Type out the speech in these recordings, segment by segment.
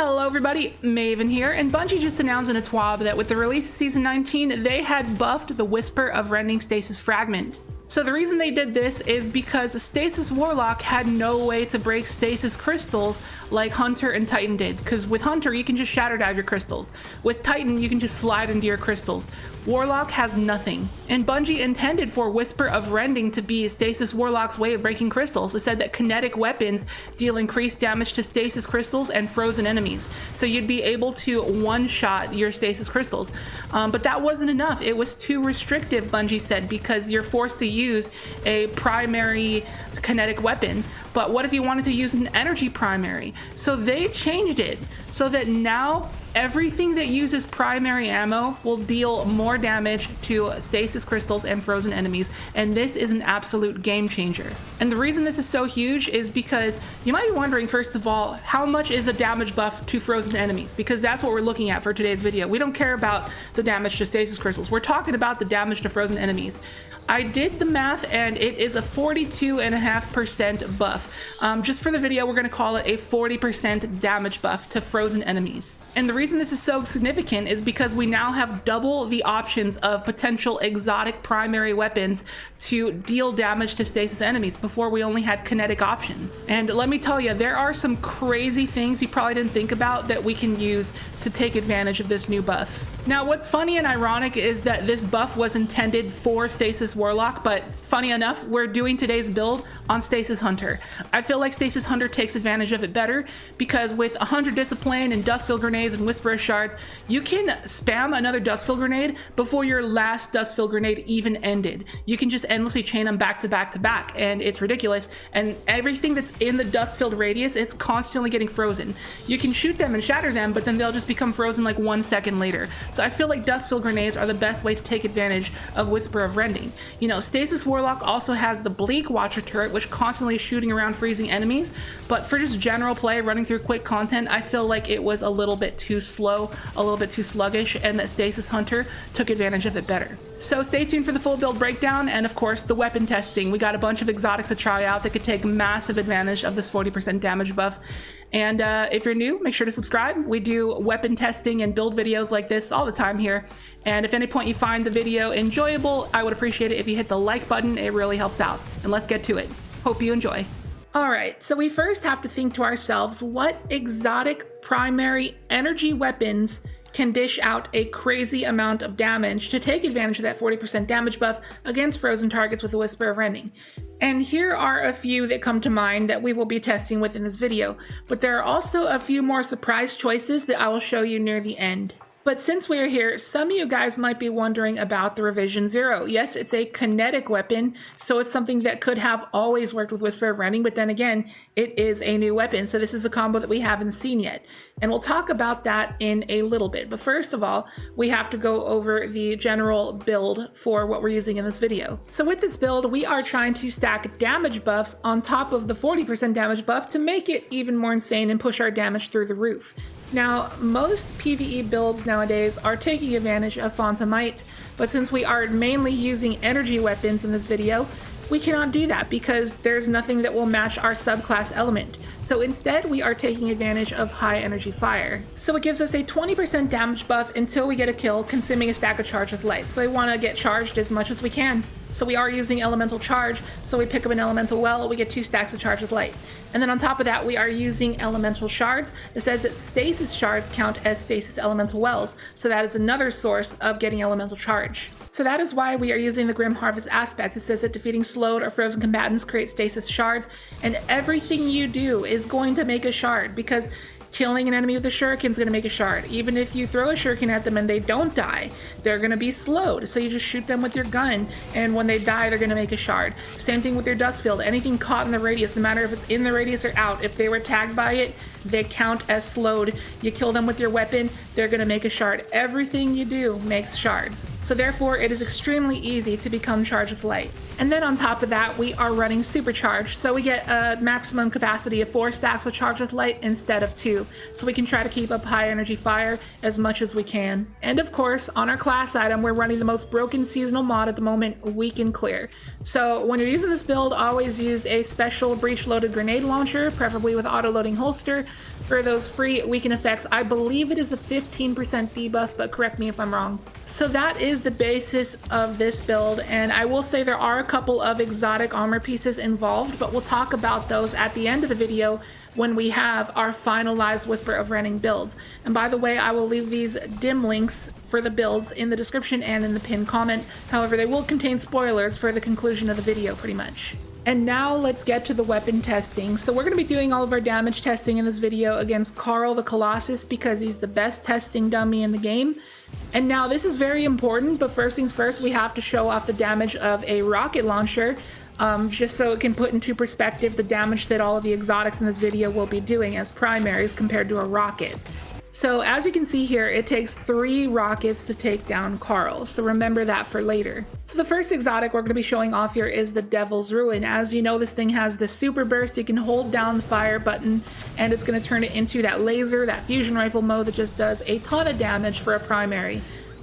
Hello everybody, Maven here, and Bungie just announced in a TWAB that with the release of Season 19, they had buffed the Whisper of Rending Stasis Fragment. So the reason they did this is because Stasis Warlock had no way to break Stasis Crystals like Hunter and Titan did, because with Hunter you can just shatter dive your crystals. With Titan you can just slide into your crystals. Warlock has nothing. And Bungie intended for Whisper of Rending to be Stasis Warlock's way of breaking crystals. It said that kinetic weapons deal increased damage to Stasis Crystals and frozen enemies. So you'd be able to one-shot your Stasis Crystals. But that wasn't enough. It was too restrictive, Bungie said, because you're forced to use a primary kinetic weapon. But what if you wanted to use an energy primary? So they changed it so that now everything that uses primary ammo will deal more damage to Stasis Crystals and frozen enemies, and this is an absolute game changer. And the reason this is so huge is because you might be wondering, first of all, how much is a damage buff to frozen enemies? Because that's what we're looking at for today's video. We don't care about the damage to Stasis Crystals. We're talking about the damage to frozen enemies. I did the math and it is a 42.5% buff. Just for the video, we're going to call it a 40% damage buff to frozen enemies. And the reason this is so significant is because we now have double the options of potential exotic primary weapons to deal damage to Stasis enemies. Before we only had kinetic options. And let me tell you, there are some crazy things you probably didn't think about that we can use to take advantage of this new buff. Now, what's funny and ironic is that this buff was intended for Stasis Warlock, but funny enough, we're doing today's build on Stasis Hunter. I feel like Stasis Hunter takes advantage of it better because with 100 Discipline and Dustfield Grenades and Whisper of Shards, you can spam another Dustfield Grenade before your last Dustfield Grenade even ended. You can just endlessly chain them back to back to back, and it's ridiculous. And everything that's in the Dustfield radius, it's constantly getting frozen. You can shoot them and shatter them, but then they'll just become frozen like 1 second later. So I feel like Dustfield Grenades are the best way to take advantage of Whisper of Rending. You know, Stasis Warlock also has the Bleak Watcher turret, which constantly is shooting around freezing enemies, but for just general play, running through quick content, I feel like it was a little bit too slow, a little bit too sluggish, and that Stasis Hunter took advantage of it better. So stay tuned for the full build breakdown and of course the weapon testing. We got a bunch of exotics to try out that could take massive advantage of this 40% damage buff. And if you're new, make sure to subscribe. We do weapon testing and build videos like this all the time here. And if at any point you find the video enjoyable, I would appreciate it if you hit the like button. It really helps out. And let's get to it. Hope you enjoy. All right, so we first have to think to ourselves, what exotic primary energy weapons can dish out a crazy amount of damage to take advantage of that 40% damage buff against frozen targets with a Whisper of Rending. And here are a few that come to mind that we will be testing within this video, but there are also a few more surprise choices that I will show you near the end. But since we are here, some of you guys might be wondering about the Revision 0. Yes, it's a kinetic weapon, so it's something that could have always worked with Whisper of Rending, but then again, it is a new weapon, so this is a combo that we haven't seen yet. And we'll talk about that in a little bit. But first of all, we have to go over the general build for what we're using in this video. So with this build, we are trying to stack damage buffs on top of the 40% damage buff to make it even more insane and push our damage through the roof. Now, most PvE builds nowadays are taking advantage of Fonta Might, but since we are mainly using energy weapons in this video, we cannot do that because there's nothing that will match our subclass element. So instead, we are taking advantage of high energy fire. So it gives us a 20% damage buff until we get a kill, consuming a stack of charge with light. So we want to get charged as much as we can. So we are using elemental charge, so we pick up an elemental well, we get 2 stacks of charge with light. And then on top of that, we are using elemental shards. It says that stasis shards count as stasis elemental wells, so that is another source of getting elemental charge. So that is why we are using the Grim Harvest aspect. It says that defeating slowed or frozen combatants creates stasis shards, and everything you do is going to make a shard, because killing an enemy with a shuriken is going to make a shard. Even if you throw a shuriken at them and they don't die, they're going to be slowed. So you just shoot them with your gun, and when they die, they're going to make a shard. Same thing with your dust field. Anything caught in the radius, no matter if it's in the radius or out, if they were tagged by it, they count as slowed. You kill them with your weapon, they're going to make a shard. Everything you do makes shards. So therefore, it is extremely easy to become charged with light. And then on top of that, we are running supercharge. So we get a maximum capacity of 4 stacks of charge with light instead of 2. So we can try to keep up high energy fire as much as we can. And of course, on our class item, we're running the most broken seasonal mod at the moment, Weaken Clear. So when you're using this build, always use a special breech loaded grenade launcher, preferably with auto loading holster. for those free weaken effects. I believe it is a 15% debuff, but correct me if I'm wrong. So that is the basis of this build, and I will say there are a couple of exotic armor pieces involved, but we'll talk about those at the end of the video when we have our finalized Whisper of Rending builds. And by the way, I will leave these dim links for the builds in the description and in the pinned comment. However, they will contain spoilers for the conclusion of the video pretty much. And now let's get to the weapon testing. So we're going to be doing all of our damage testing in this video against Karl the Colossus because he's the best testing dummy in the game. And now this is very important, but first things first, we have to show off the damage of a rocket launcher, just so it can put into perspective the damage that all of the exotics in this video will be doing as primaries compared to a rocket. So as you can see here, it takes 3 rockets to take down Karl, so remember that for later. So the first exotic we're going to be showing off here is the Devil's Ruin. As you know, this thing has the super burst. You can hold down the fire button and it's going to turn it into that laser, that fusion rifle mode that just does a ton of damage for a primary.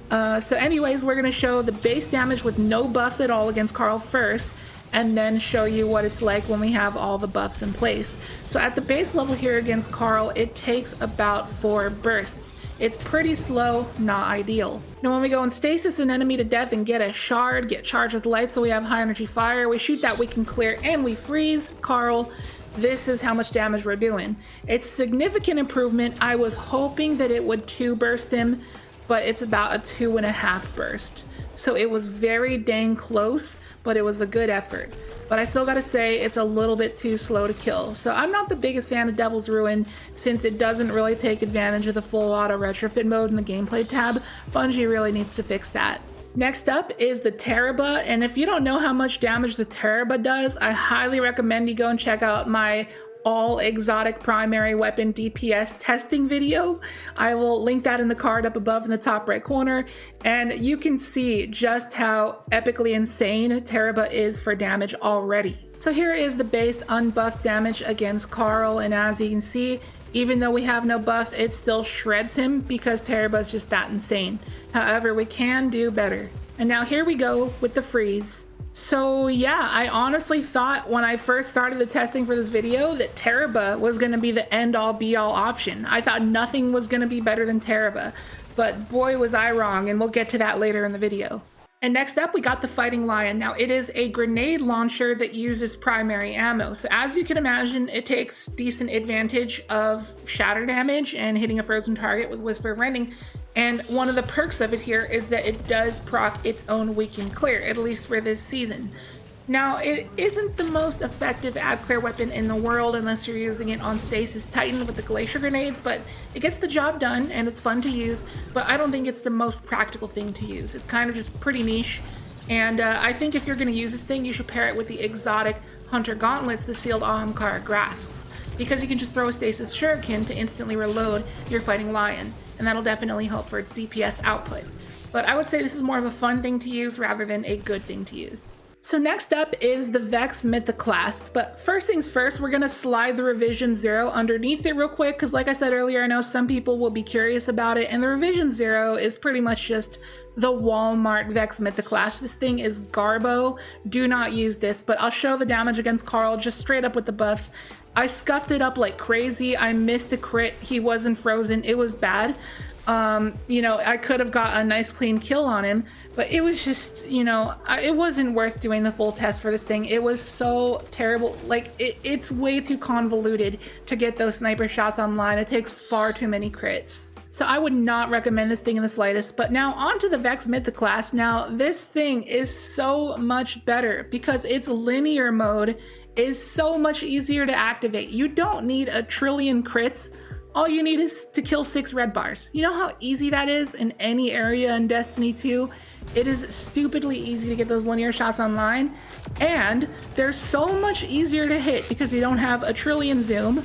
So anyways, we're going to show the base damage with no buffs at all against Karl first, and then show you what it's like when we have all the buffs in place. So at the base level here against Karl, it takes about 4 bursts. It's pretty slow, not ideal. Now when we go and stasis an enemy to death and get a shard, get charged with light so we have high energy fire, we shoot that we can clear and we freeze Karl. This is how much damage we're doing. It's significant improvement. I was hoping that it would 2 burst him, but it's about a 2.5 burst. So it was very dang close, but it was a good effort. But I still gotta say, it's a little bit too slow to kill. So I'm not the biggest fan of Devil's Ruin since it doesn't really take advantage of the full auto retrofit mode in the gameplay tab. Bungie really needs to fix that. Next up is the Teraba, and if you don't know how much damage the Teraba does, I highly recommend you go and check out my all exotic primary weapon DPS testing video. I will link that in the card up above in the top right corner, and you can see just how epically insane Teraba is for damage already. So here is the base unbuffed damage against Karl, and as you can see, even though we have no buffs, it still shreds him because Teraba is just that insane. However, we can do better. And now here we go with the freeze. So yeah, I honestly thought when I first started the testing for this video that Teraba was going to be the end-all be-all option. I thought nothing was going to be better than Teraba, but boy was I wrong, and we'll get to that later in the video. And next up, we got the Fighting Lion. Now, it is a grenade launcher that uses primary ammo. So as you can imagine, it takes decent advantage of shatter damage and hitting a frozen target with Whisper of Rending. And one of the perks of it here is that it does proc its own weaken clear, at least for this season. Now, it isn't the most effective ad clear weapon in the world unless you're using it on Stasis Titan with the Glacier Grenades, but it gets the job done and it's fun to use, but I don't think it's the most practical thing to use. It's kind of just pretty niche, and I think if you're going to use this thing, you should pair it with the exotic Hunter Gauntlets, the Sealed Ahamkara Grasps, because you can just throw a Stasis Shuriken to instantly reload your Fighting Lion, and that'll definitely help for its DPS output. But I would say this is more of a fun thing to use rather than a good thing to use. So next up is the Vex MYTHOCLAST, but first things first, we're going to slide the Revision 0 underneath it real quick, because like I said earlier, I know some people will be curious about it, and the Revision 0 is pretty much just the Walmart Vex MYTHOCLAST. This thing is garbo. Do not use this, but I'll show the damage against Karl just straight up with the buffs. I scuffed it up like crazy. I missed a crit. He wasn't frozen. It was bad. You know, I could have got a nice clean kill on him, but it was just, you know, it wasn't worth doing the full test for this thing. It was so terrible. Like, it's way too convoluted to get those sniper shots online. It takes far too many crits. So I would not recommend this thing in the slightest. But now on to the Vex MYTHOCLAST. Now this thing is so much better because its linear mode is so much easier to activate. You don't need a trillion crits. All you need is to kill 6 red bars. You know how easy that is in any area in Destiny 2? It is stupidly easy to get those linear shots online, and they're so much easier to hit because you don't have a trillion zoom,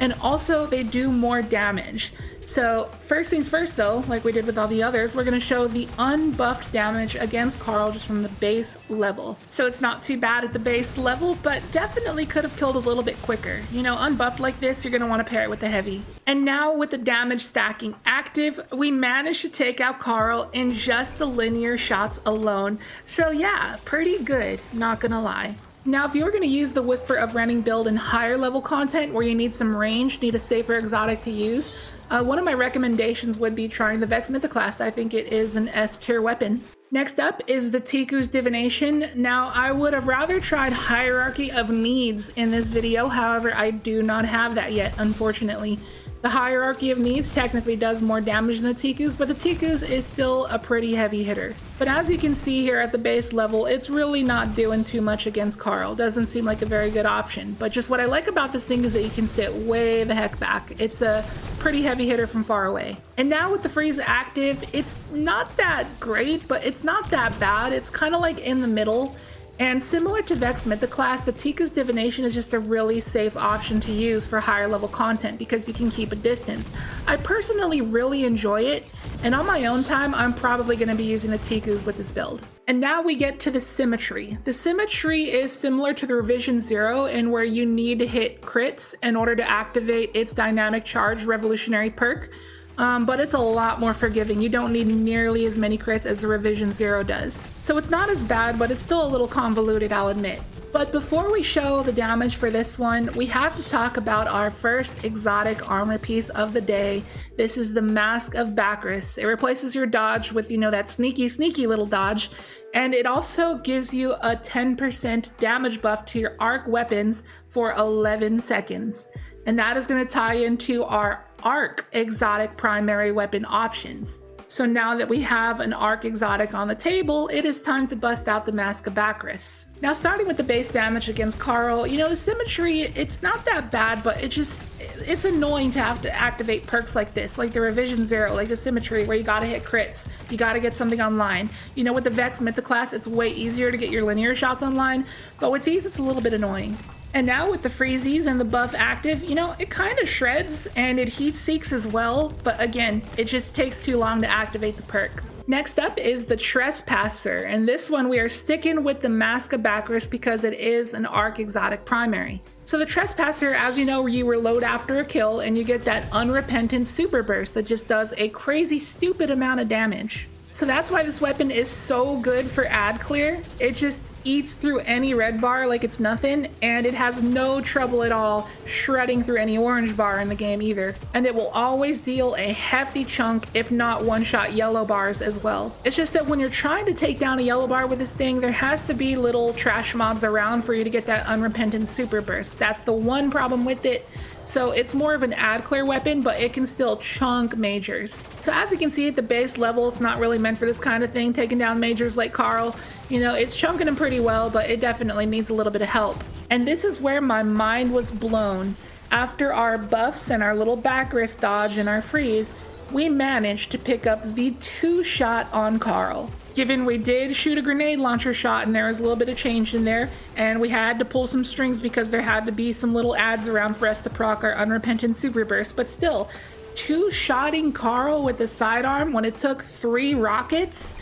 and also they do more damage. So first things first though, like we did with all the others, we're going to show the unbuffed damage against Karl just from the base level. So it's not too bad at the base level, but definitely could have killed a little bit quicker. You know, unbuffed like this, you're going to want to pair it with the heavy. And now with the damage stacking active, we managed to take out Karl in just the linear shots alone. So yeah, pretty good, not gonna lie. Now, if you were going to use the Whisper of Rending build in higher level content where you need some range, need a safer exotic to use, one of my recommendations would be trying the Vex MYTHOCLAST. I think it is an S tier weapon. Next up is the Tiku's Divination. Now, I would have rather tried Hierarchy of Needs in this video, however, I do not have that yet, unfortunately. The Hierarchy of Needs technically does more damage than the Tiku's, but the Tiku's is still a pretty heavy hitter. But as you can see here at the base level, it's really not doing too much against Carl. Doesn't seem like a very good option. But just what I like about this thing is that you can sit way the heck back. It's a pretty heavy hitter from far away. And now with the freeze active, it's not that great, but it's not that bad. It's kind of like in the middle. And similar to Vex MYTHOCLAST, the Tiku's Divination is just a really safe option to use for higher level content because you can keep a distance. I personally really enjoy it, and on my own time, I'm probably going to be using the Tiku's with this build. And now we get to the Symmetry. The Symmetry is similar to the Revision 0 in where you need to hit crits in order to activate its Dynamic Charge Revolutionary perk. But it's a lot more forgiving. You don't need nearly as many crits as the Revision 0 does. So it's not as bad, but it's still a little convoluted, I'll admit. But before we show the damage for this one, we have to talk about our first exotic armor piece of the day. This is the Mask of BAKRIS. It replaces your dodge with, you know, that sneaky little dodge. And it also gives you a 10% damage buff to your arc weapons for 11 seconds. And that is going to tie into our arc exotic primary weapon options. So now that we have an arc exotic on the table, it is time to bust out the Mask of BAKRIS. Now, starting with the base damage against Carl, you know, the Symmetry, it's not that bad, but it's annoying to have to activate perks like this, like the Revision 0, like the Symmetry, where you gotta hit crits, you gotta get something online. You know, with the Vex MYTHOCLAST, it's way easier to get your linear shots online, but with these, it's a little bit annoying. And now with the freezies and the buff active, you know, it kind of shreds and it heat seeks as well, but again, it just takes too long to activate the perk. Next up is the Trespasser, and this one we are sticking with the Mask of BAKRIS because it is an arc exotic primary. So the Trespasser, as you know, you reload after a kill and you get that unrepentant super burst that just does a crazy stupid amount of damage. So that's why this weapon is so good for ad clear. It just eats through any red bar like it's nothing, and it has no trouble at all shredding through any orange bar in the game either. And it will always deal a hefty chunk, if not one-shot yellow bars as well. It's just that when you're trying to take down a yellow bar with this thing, there has to be little trash mobs around for you to get that unrepentant super burst. That's the one problem with it. So it's more of an ad clear weapon, but it can still chunk majors. So as you can see at the base level, it's not really meant for this kind of thing, taking down majors like Carl. You know, it's chunking them pretty well, but it definitely needs a little bit of help. And this is where my mind was blown. After our buffs and our little BAKRIS dodge and our freeze, we managed to pick up the 2-shot on Carl. Given we did shoot a grenade launcher shot and there was a little bit of change in there, and we had to pull some strings because there had to be some little ads around for us to proc our unrepentant super burst, but still, 2-shotting Carl with the sidearm when it took 3 rockets?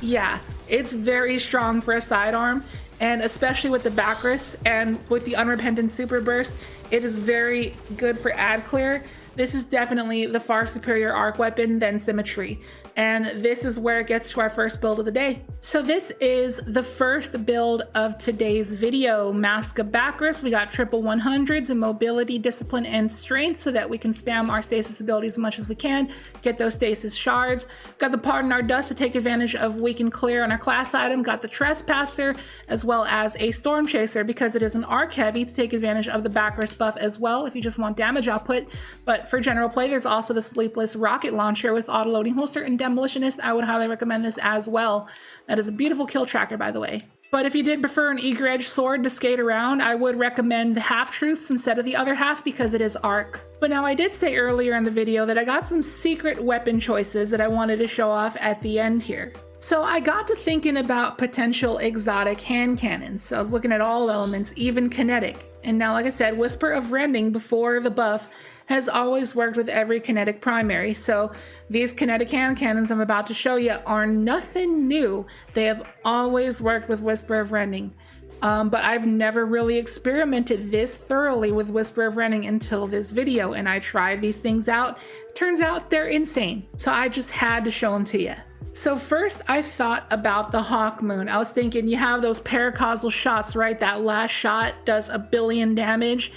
Yeah, it's very strong for a sidearm, and especially with the BAKRIS and with the unrepentant super burst, it is very good for ad clear. This is definitely the far superior arc weapon than Symmetry, and this is where it gets to our first build of the day. So this is the first build of today's video, Mask of BAKRIS. We got triple 100s in mobility, discipline, and strength so that we can spam our stasis abilities as much as we can, get those stasis shards. Got the Pardon Our Dust to take advantage of weaken clear on our class item. Got the Trespasser as well as a Storm Chaser because it is an arc heavy to take advantage of the BAKRIS buff as well if you just want damage output. But for general play, there's also the Sleepless Rocket Launcher with auto-loading holster and Demolitionist. I would highly recommend this as well. That is a beautiful kill tracker, by the way. But if you did prefer an eager edge sword to skate around, I would recommend the Half-Truths instead of the other half because it is arc. But now I did say earlier in the video that I got some secret weapon choices that I wanted to show off at the end here. So I got to thinking about potential exotic hand cannons. So I was looking at all elements, even kinetic. And now, like I said, Whisper of Rending before the buff has always worked with every kinetic primary. So these kinetic hand cannons I'm about to show you are nothing new. They have always worked with Whisper of Rending. But I've never really experimented this thoroughly with Whisper of Rending until this video, and I tried these things out. Turns out they're insane. So I just had to show them to you. So first I thought about the Hawk Moon. I was thinking you have those paracausal shots, right? That last shot does 1 billion damage.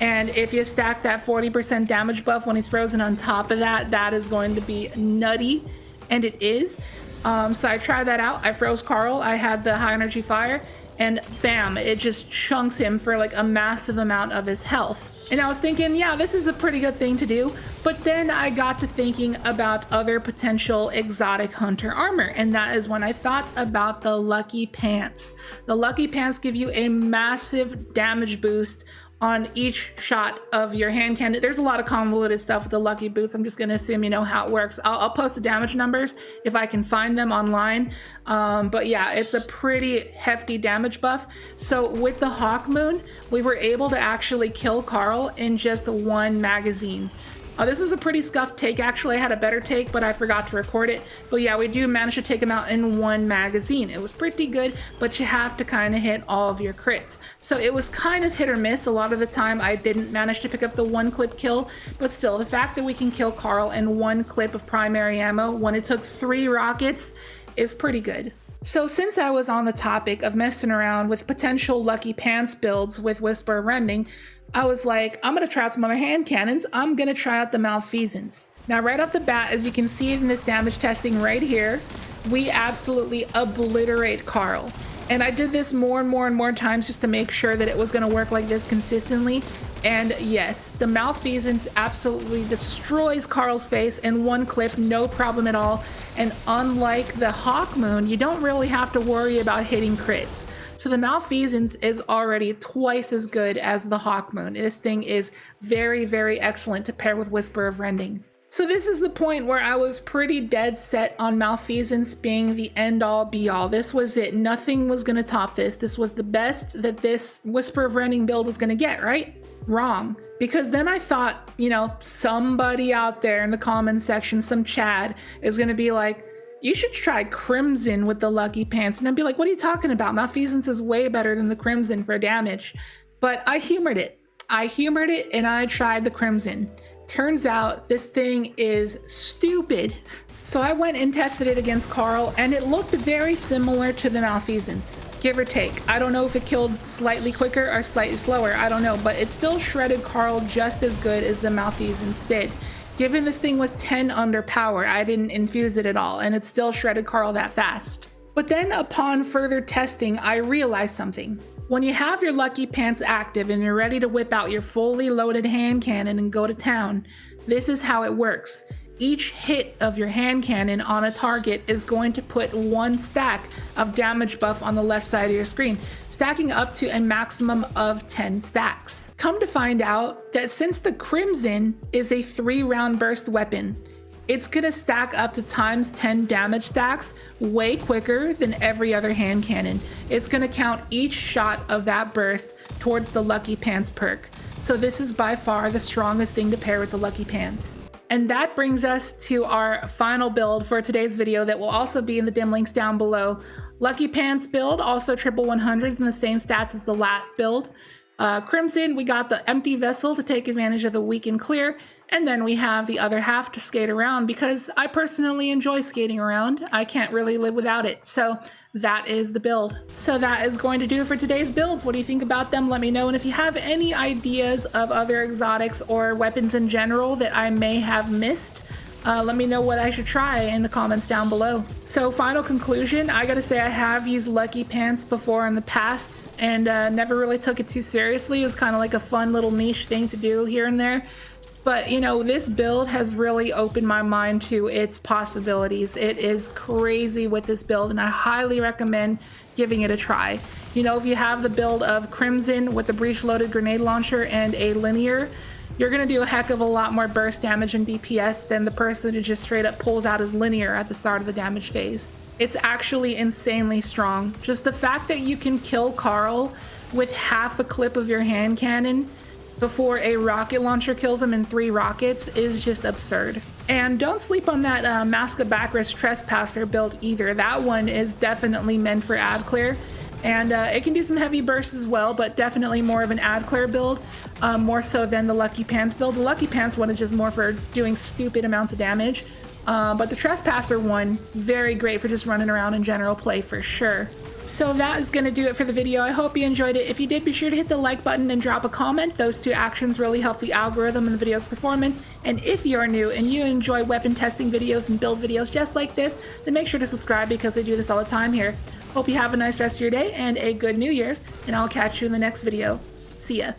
And if you stack that 40% damage buff when he's frozen on top of that, that is going to be nutty. And it is. So I tried that out. I froze Carl. I had the high energy fire and bam, it just chunks him for like a massive amount of his health. And I was thinking, yeah, this is a pretty good thing to do. But then I got to thinking about other potential exotic hunter armor. And that is when I thought about the Lucky Pants. The Lucky Pants give you a massive damage boost on each shot of your hand cannon. There's a lot of convoluted stuff with the Lucky Boots. I'm just gonna assume you know how it works. I'll post the damage numbers if I can find them online. But yeah, it's a pretty hefty damage buff. So with the Hawk Moon, we were able to actually kill Carl in just 1 magazine. This was a pretty scuffed take. Actually, I had a better take, but I forgot to record it. But yeah, we do manage to take him out in 1 magazine. It was pretty good, but you have to kind of hit all of your crits. So it was kind of hit or miss. A lot of the time I didn't manage to pick up the 1 clip kill, but still the fact that we can kill Carl in 1 clip of primary ammo when it took 3 rockets is pretty good. So since I was on the topic of messing around with potential Lucky Pants builds with Whisper of Rending, I was like, I'm gonna try out some other hand cannons. I'm gonna try out the Malfeasance. Now right off the bat, as you can see in this damage testing right here, we absolutely obliterate Carl. And I did this more and more times just to make sure that it was gonna work like this consistently. And yes, the Malfeasance absolutely destroys Carl's face in 1 clip, no problem at all. And unlike the Hawk Moon, you don't really have to worry about hitting crits. So the Malfeasance is already twice as good as the Hawk Moon. This thing is very, very excellent to pair with Whisper of Rending. So this is the point where I was pretty dead set on Malfeasance being the end all be all. This was it. Nothing was going to top this. This was the best that this Whisper of Rending build was going to get, right? Wrong. Because then I thought, you know, somebody out there in the comments section, some Chad, is going to be like, you should try Crimson with the Lucky Pants. And I'd be like, what are you talking about? Malfeasance is way better than the Crimson for damage. But I humored it. And I tried the Crimson. Turns out this thing is stupid. So I went and tested it against Carl, and it looked very similar to the Malfeasance, give or take. I don't know if it killed slightly quicker or slightly slower, I don't know, but it still shredded Carl just as good as the Malfeasance did. Given this thing was 10 under power, I didn't infuse it at all, and it still shredded Carl that fast. But then upon further testing, I realized something. When you have your Lucky Pants active and you're ready to whip out your fully loaded hand cannon and go to town, this is how it works. Each hit of your hand cannon on a target is going to put 1 stack of damage buff on the left side of your screen, stacking up to a maximum of 10 stacks. Come to find out that since the Crimson is a 3-round burst weapon, it's gonna stack up to times 10 damage stacks way quicker than every other hand cannon. It's gonna count each shot of that burst towards the Lucky Pants perk. So this is by far the strongest thing to pair with the Lucky Pants. And that brings us to our final build for today's video that will also be in the dim links down below. Lucky Pants build, also triple 100s and the same stats as the last build. Crimson, we got the empty vessel to take advantage of the weak and clear. And then we have the other half to skate around because I personally enjoy skating around. I can't really live without it. So that is the build. So that is going to do it for today's builds. What do you think about them? Let me know. And if you have any ideas of other exotics or weapons in general that I may have missed, let me know what I should try in the comments down below. So final conclusion, I gotta say I have used Lucky Pants before in the past and never really took it too seriously. It was kind of like a fun little niche thing to do here and there. But, you know, this build has really opened my mind to its possibilities. It is crazy with this build, and I highly recommend giving it a try. You know, if you have the build of Crimson with the breech-loaded grenade launcher and a linear, you're going to do a heck of a lot more burst damage and DPS than the person who just straight up pulls out his linear at the start of the damage phase. It's actually insanely strong. Just the fact that you can kill Carl with half a clip of your hand cannon before a rocket launcher kills him in 3 rockets is just absurd. And don't sleep on that Mask of BAKRIS Trespasser build either. That one is definitely meant for ad clear, and it can do some heavy bursts as well, but definitely more of an ad clear build, more so than the Lucky Pants build. The Lucky Pants one is just more for doing stupid amounts of damage, But the Trespasser one, very great for just running around in general play for sure. So that is going to do it for the video. I hope you enjoyed it. If you did, be sure to hit the like button and drop a comment. Those two actions really help the algorithm and the video's performance. And if you're new and you enjoy weapon testing videos and build videos just like this, then make sure to subscribe because I do this all the time here. Hope you have a nice rest of your day and a good New Year's, and I'll catch you in the next video. See ya.